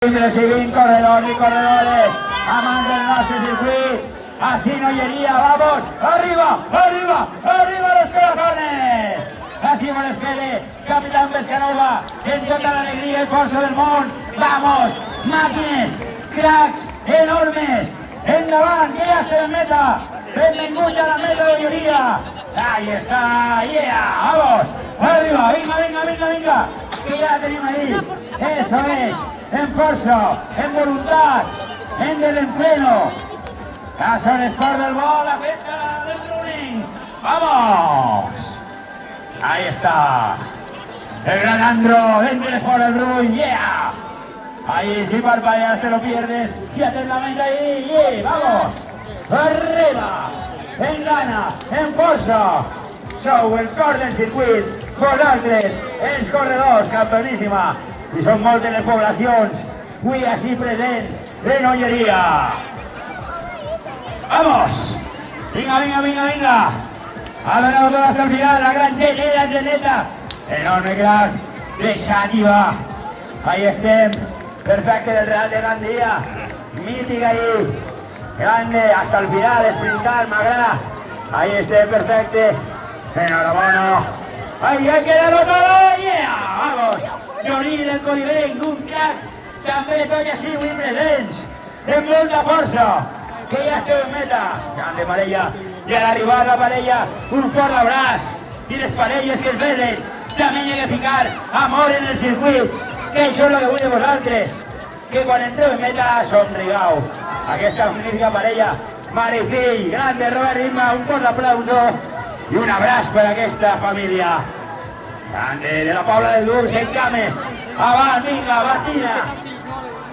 Recibint corredors y corredores, amants del nostre circuit, así no llería, vamos, arriba, arriba, arriba los corazones. Así me l'espere, Capitán Pescanova, en tota l'alegria i força del món. Vamos, màquines, cracs, enormes, endavant, que ja estem en meta. Benvinguts a la meta de Olleria. Ahí está, yeah, vamos, arriba, venga, venga, venga, venga, que ya la tenim ahí. Eso es. En força, en voluntat, en desenfreno. Son Sport del Vol, la festa del running. ¡Vamos! Ahí está. El gran Andro, dentro del Sport del Running, yeah. Ahí si parpadeas te lo pierdes. Ya tens la meta ahí, yeah. ¡Vamos! Arriba, en gana, en força. Sou el cor del circuit. Vosaltres, els corredors, campeoníssima. I són moltes les poblacions, avui així presents, en Olleria. ¡Vamos! Vinga, vinga, vinga, vinga. Ha donat tot hasta el final, la gran geneta. Enorme crack de Xàtiva. Ahí estem, perfecte del Real de Gandia. Mític ahí, grande, hasta el final, sprintar, m'agrada. Ahí estem, perfecte. Enhorabuena. Ahí hay que darlo todo, yeah, vamos. Jorí del Coribenc, un crack, també tot i així avui presents, amb molta força, que ja estem en meta. Grande parella, i a l'arribar la parella, un fort abraç, i les parelles que es venen, també hi ha que ficar amor en el circuit, que això és el que vull de vosaltres, que quan entreu en meta somrigueu. Aquesta magnífica parella, mare i fill, grande Robert Ritma, un fort aplauso i un abraç per a aquesta família. Grande de la Pobla del Duc, 100 cames, avant, vinga, Martina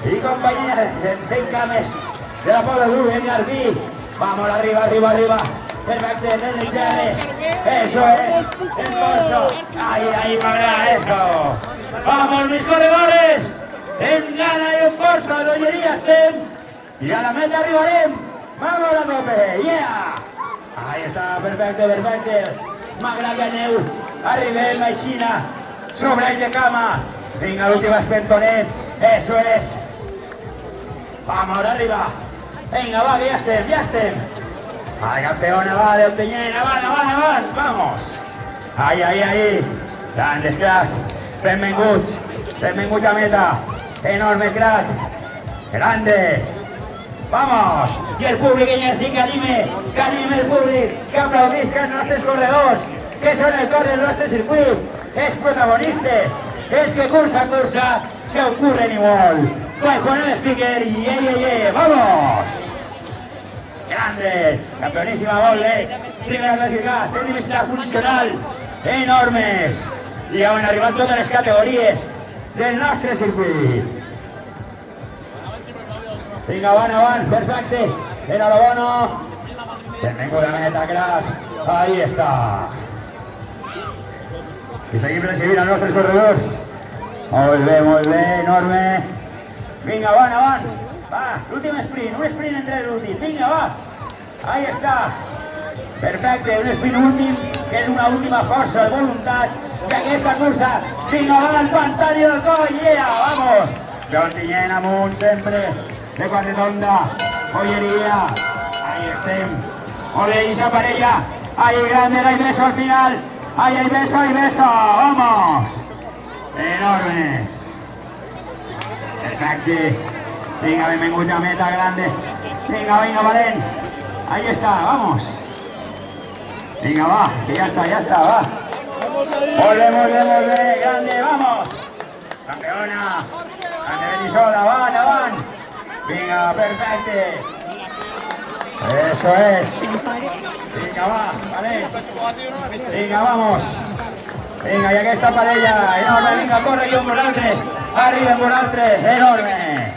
y compañía, 100 cames de la Pobla del Duc, en Garbí, vamos, arriba, arriba, arriba, perfecto, desde el Chaves, eso es, el corso, ahí, para eso, vamos mis corredores, en gana y en força, de Olleria estem, y a la meta arribarem, vamos a tope, yeah, ahí está, perfecto, m'agrada que aneu, arribem aixina, sobre el de cama, vinga l'últim espentonet, eso es, vamos arriba, venga va que ja estem, ay campeona va del Peñén, avant, vamos, ahí, grandes crack, benvinguts a meta, enorme crack, grande, vamos, i el públic sí que anime el públic, que aplaudisca els nostres corredors, que són el cor del nostre circuit, els protagonistes, els que cursa se ocurren i molt. Con el speaker, ¡vamos! Grande, campeonísima Volle, primera clasificada, té diversitat funcional, enormes, i han arribat totes les categories del nostre circuit. Vinga, avant, perfecte, enhorabuena, benvinguda meta, crack, ahí està. I seguim recibint els nostres corredors. Molt bé, enorme. Vinga, avant. Va, l'últim sprint, un sprint entre l'últim. Vinga, va. Ahí està. Perfecte, un sprint últim, que és una última força de voluntat d'aquesta cursa. Vinga, avant, pantalla del coll, yeah, vamos. Continent amunt, sempre, de Quatretonda, Olleria. Ahí estem. Ole, i esa parella. Ahí, grande, hay beso al final. ¡Ay, hay beso! ¡Vamos! ¡Enormes! Perfecte. Vinga, benvinguts a meta, grande. Vinga, Valens. Ahí está, vamos. Vinga, va, que ya está, va. Molt bé, grande, vamos. Campeona. Grande Benissoda, avant. Vinga, perfecte. Eso es. Vinga, va, Valens. Vinga, vamos. Vinga, i aquesta parella enorme, vinga, corre aquí amb vosaltres. Arriba amb vosaltres, enorme.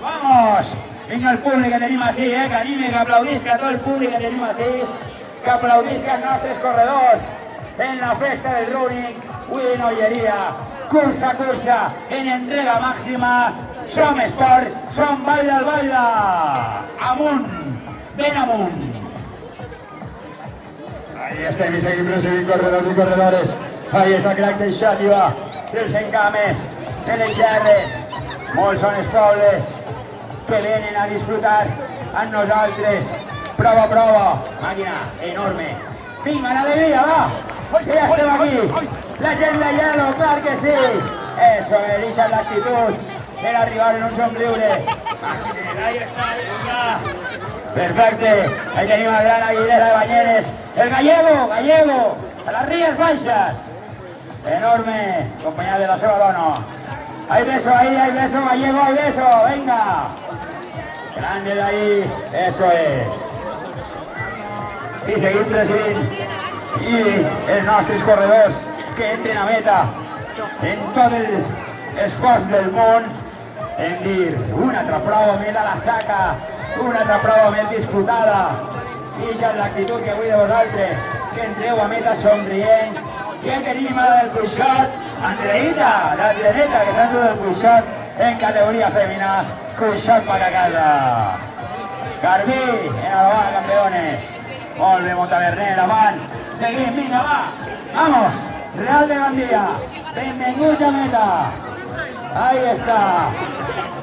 Vamos. Vinga el públic que tenim així, que anime, que aplaudisca a tot el públic que tenim així, que aplaudisca els nostres corredors en la festa del running, avui en Olleria. Cursa, en entrega màxima. Som esport, som baila. Amunt, ben amunt. Ahí estem i seguim recibint corredors i corredores. Ahí està crack del Xàtiva, dels Encames, de les Gerres, Molts són els pobles que venen a disfrutar amb nosaltres. Prova, prova. Màquina enorme. Vinga, l'alegria, va. Que ja estem aquí. La gent de hielo, clar que sí. Eso, elixa l'actitud. El arribar en un somriure. Màquina, ahí està, vinga. Perfecte. Ahí tenim el gran Aguilera de Banyeres. El gallego, gallego. A las Rías Baixas. Enorme. Acompanyat de la seva dona. Hay beso ahí, hay beso, gallego, hay beso. Venga. Grande de ahí. Eso es. I seguim presidint. I els nostres corredors que entren a meta en tot l'esforç del món en dir una altra prova més a la saca, una altra prova més disfrutada. I això és l'actitud que vull de vosaltres, que entreu a meta somrient. Que tenim ara del Cuixot, Andreita, l'atleneta que s'ha endut del Cuixot en categoria femina, Cuixot pa casa. Garbí, enhorabuena, campeones. Molt bé, Montaverner, avant. Seguim, vinga, va. Vamos, Real de Gandia. Benvinguts a meta. Ahí està.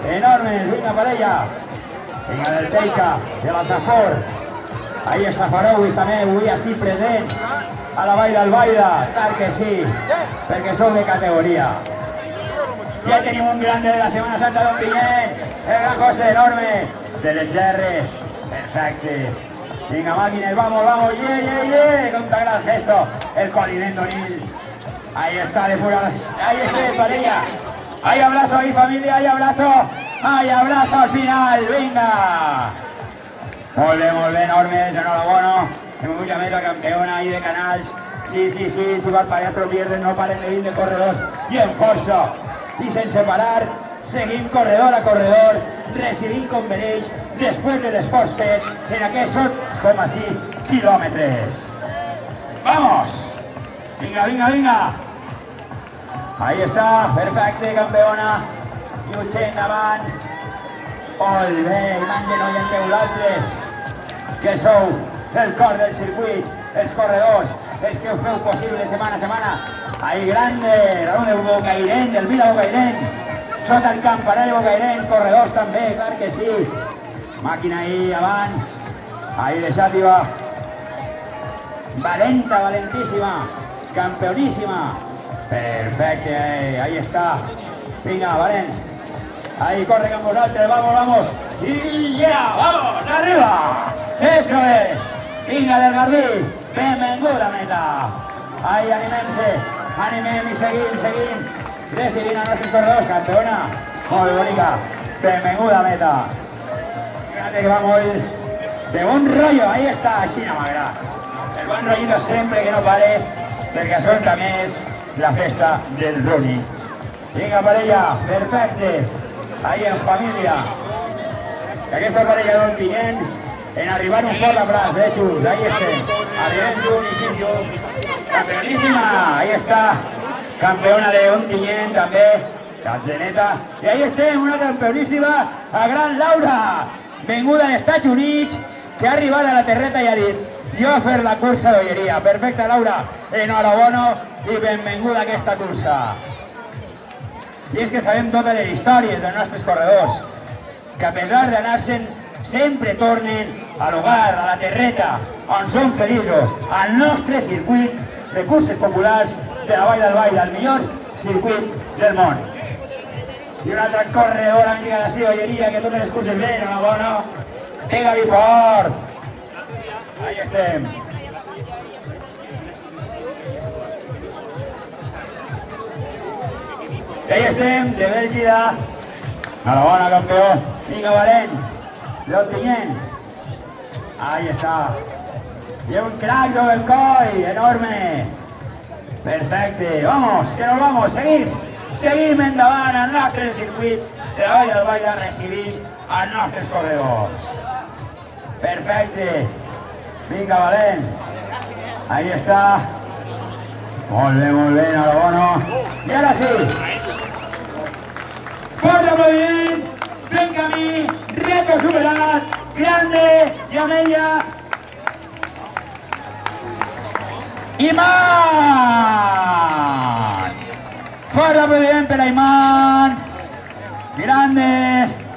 Enormes, vinga, parella. Vinga, del Teica, de la Safor. Ahí està Farouis també, avui estic present a la Vall d'Albaida, clar que sí, perquè sou de categoria. Ja tenim un grande de la Setmana Santa d'Ontinyent, el gran José enorme, de les Gerres, perfecte. Vinga, màquines, vamos, vamos, con tan gran gesto, el Colimento Nil. Ahí está, de puras, ahí está, parella. Hay abrazo ahí, familia, hay abrazo al final, venga. Molt bé, enormes, enhorabuena. Hemos mucha meta campeona ahí de canals. Sí, si va paratro pierden, no paren de 20 corredors. I en força, i sense parar, seguim corredor a corredor, recibint com mereix, després de l'esforç fet en aquests 8,6 quilòmetres. ¡Vamos! Vinga! Ahí està, perfecte, campeona. Lluixent davant. Molt bé, imagino i entre vosaltres, que sou el cor del circuit, els corredors, els que ho feu possible setmana a setmana. Ahí grande, Raúl de Bocairent, del Vila Bocairent, sota el campanar de Bocairent, corredors també, clar que sí. Màquina ahí, avant, ahí de Xàtiva. Valenta, valentíssima, campeoníssima. Perfecte, ahí està. Vinga, valent. Ahí corre con vosotros, vamos. Y ya, vamos, arriba. Eso es. Vinga del Garbí, benvingut a meta. Ahí, animem i seguim. Recibint a nostres corredors, campeona. Molt bonica, benvingut a meta. Fíjate que va molt de bon rollo, ahí está, així no m'agrada. El bon rollito sempre que no pare, perquè això també és la festa del Roni. Vinga, parella, perfecte. Ahí en família. I aquesta parella d'Ontinyent en arribar un fort abraç, xus, ahí estem. Arribem junts i sim junts. Campeoníssima, ahí està. Campeona d'Ontinyent també, Gatzeneta. I ahí estem, una campeoníssima, la gran Laura. Venguda als Estats Units, que ha arribat a la terreta i ha dit jo a fer la cursa d'olleria. Perfecte, Laura. Enhorabuena i benvinguda a aquesta cursa. I és que sabem totes les històries dels nostres corredors, que a pesar d'anar-se'n sempre tornen a l'hogar, a la terreta, on són feliços, al nostre circuit de curses populars de la Vall d'Albaida, el millor circuit del món. I una altra corredora mítica de la olleria que totes les curses ven, enhorabona, pega-li fort. Ahí estem. I ahí estem, de Bèlgida. Enhorabona, campeó. Vinga, valent. D'Ontinyent. Ahí está. Y un crack del Coll, enorme. Perfecte. Vamos, que nos vamos. Seguim endavant al nostre circuit de la Vall d'Albaida recibint els nostres corredors. Perfecte. Vinga, valent. Ahí está. Molt bé, enhorabona. I ara sí. Fort aplaudiment, fent camí, reto superat, grande, i amb ella... Iman! Fort aplaudiment per a Iman! Grande.